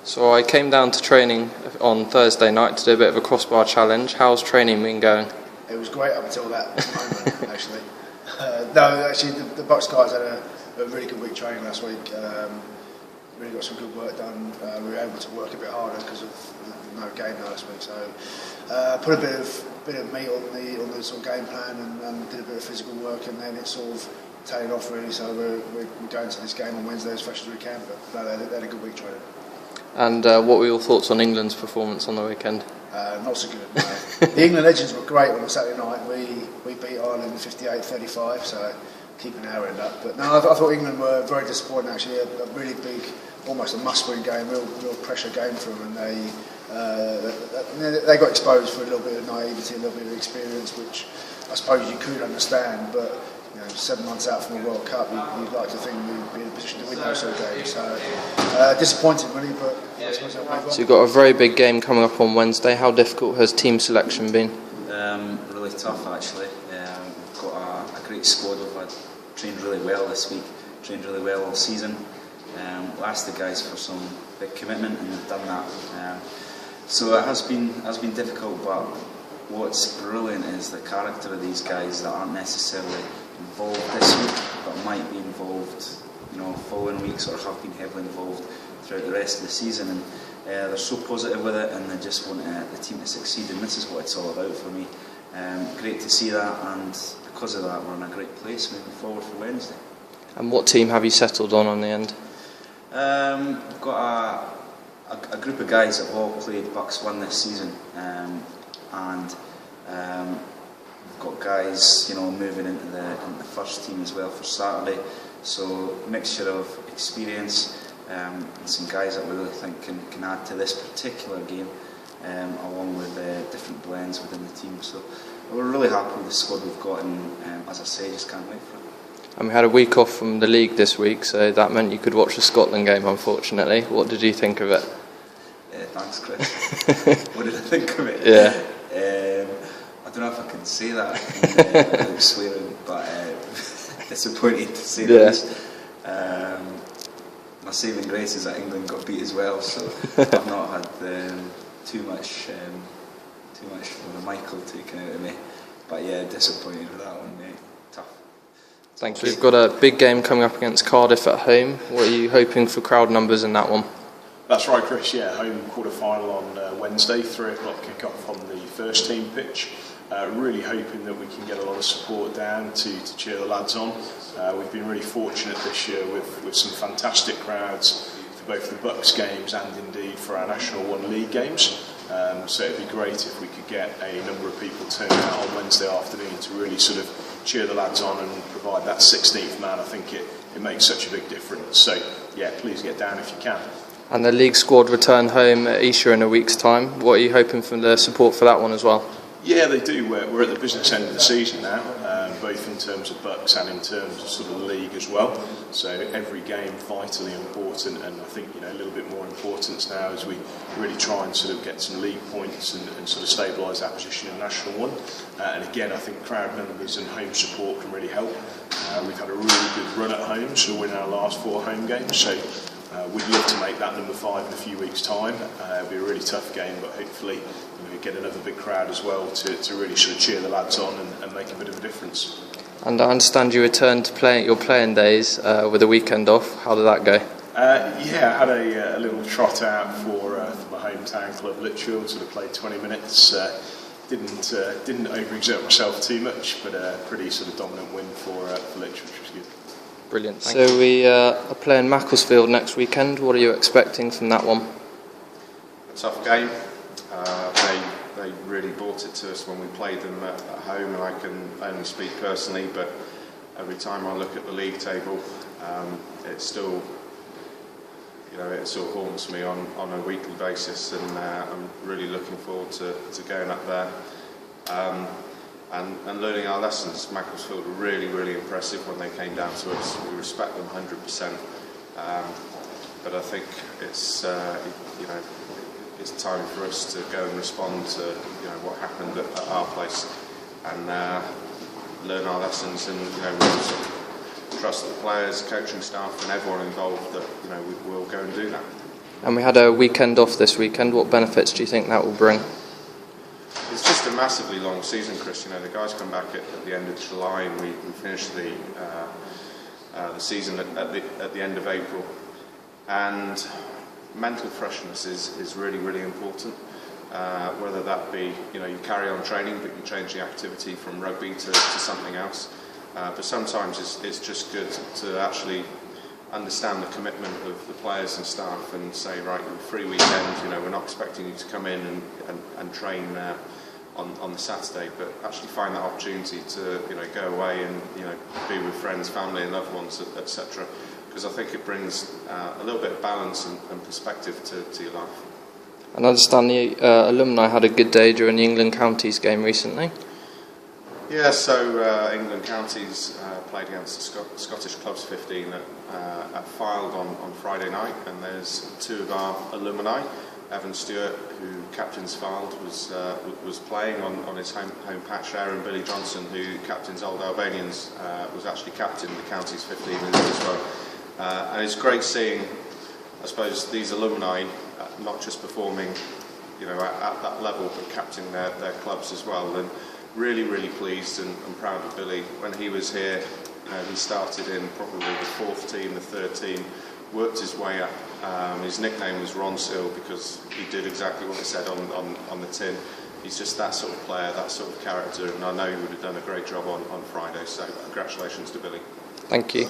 So I came down to training on Thursday night to do a bit of a crossbar challenge. How's training been going? It was great up until that moment, actually. The BUCS guys had a really good week training last week. Really got some good work done. We were able to work a bit harder because of no game last week. So put a bit of meat on the sort of game plan and did a bit of physical work, and then it sort of tailored off really. So we're going to this game on Wednesday as fresh as we can. But no, they had a good week training. And what were your thoughts on England's performance on the weekend? Not so good. No. The England legends were great on a Saturday night. We beat Ireland 58-35, so keeping our end up. But no, I thought England were very disappointing actually. A really big, almost a must-win game, real pressure game for them, and they got exposed for a little bit of naivety, a little bit of experience, which I suppose you could understand. But 7 months out from the World Cup, you'd like to think we'd be in a position to win those sort of games. So disappointing really, but I suppose they'll play well. So you've got a very big game coming up on Wednesday. How difficult has team selection been? Really tough actually. We've got a great squad. We've had trained really well this week, trained really well all season. We asked the guys for some big commitment and they've done that. So it has been difficult, but what's brilliant is the character of these guys that aren't necessarily involved this week but might be involved following weeks or have been heavily involved throughout the rest of the season, and they're so positive with it and they just want the team to succeed, and this is what it's all about for me. Great to see that, and because of that we're in a great place moving forward for Wednesday. And what team have you settled on the end? We've got a group of guys that have all played BUCS 1 this season, and we've got guys moving into the first team as well for Saturday, so a mixture of experience and some guys that we really think can add to this particular game, along with different blends within the team. So we're really happy with the squad we've got, and as I say, just can't wait for it. And we had a week off from the league this week, so that meant you could watch the Scotland game, unfortunately. What did you think of it? Thanks, Chris. What did I think of it? Yeah. I don't know if I can say that without swearing, but disappointed to say the least. My saving grace is that England got beat as well, so I've not had too much of the Michael taken out of me. But yeah, disappointed with that one, mate. Tough. Thank you. We've got a big game coming up against Cardiff at home. What are you hoping for crowd numbers in that one? That's right, Chris. Yeah, home quarter-final on Wednesday, 3 o'clock kick-off on the first team pitch. Really hoping that we can get a lot of support down to cheer the lads on. We've been really fortunate this year with some fantastic crowds for both the BUCS games and indeed for our National 1 League games. So it'd be great if we could get a number of people turning out on Wednesday afternoon to really sort of cheer the lads on and provide that 16th man. I think it makes such a big difference. So yeah, please get down if you can. And the league squad return home at Esher in a week's time. What are you hoping for the support for that one as well? Yeah, they do. We're at the business end of the season now, both in terms of BUCS and in terms of sort of the league as well. So every game vitally important, and I think a little bit more importance now as we really try and sort of get some league points and sort of stabilise our position in National 1. And again, I think crowd numbers and home support can really help. We've had a really good run at home, so we're in our last 4 home games. So we'd love to make that number 5 in a few weeks' time. It'll be a really tough game, but hopefully get another big crowd as well to really sort of cheer the lads on and make a bit of a difference. And I understand you returned to your playing days with a weekend off. How did that go? Yeah, I had a little trot out for my hometown club, Lichfield. Sort of played 20 minutes. Didn't overexert myself too much, but a pretty sort of dominant win for Lichfield, which was good. Brilliant. So we are playing Macclesfield next weekend. What are you expecting from that one? A tough game. They really brought it to us when we played them at home, and I can only speak personally, but every time I look at the league table, it still haunts me on a weekly basis, and I'm really looking forward to going up there and learning our lessons. Macclesfield were really, really impressive when they came down to us. We respect them 100%, but I think it's time for us to go and respond to what happened at our place and learn our lessons, and trust the players, coaching staff, and everyone involved that we'll go and do that. And we had a weekend off this weekend. What benefits do you think that will bring? It's just a massively long season, Chris. You know, the guys come back at the end of July, and we finish the season at the end of April. And mental freshness is really, really important. Whether that be, you know, you carry on training, but you change the activity from rugby to something else. But sometimes it's just good to actually understand the commitment of the players and staff and say, right, free weekend, you know, we're not expecting you to come in and train on the Saturday, but actually find that opportunity to, you know, go away and, you know, be with friends, family and loved ones, etc. Because I think it brings a little bit of balance and perspective to your life. And I understand the alumni had a good day during the England Counties game recently. Yeah, so England Counties played against the Scottish Clubs 15 at Fylde on Friday night, and there's two of our alumni. Evan Stewart, who captains Fylde, was playing on his home patch there, and Billy Johnson, who captains Old Albanians, was actually captain the Counties 15 as well. And it's great seeing, I suppose, these alumni not just performing, you know, at that level, but captaining their clubs as well. And really, really pleased and proud of Billy. When he was here, he started in probably the fourth team, the third team, worked his way up. His nickname was Ron Seal because he did exactly what it said on the tin. He's just that sort of player, that sort of character, and I know he would have done a great job on Friday, so congratulations to Billy. Thank you.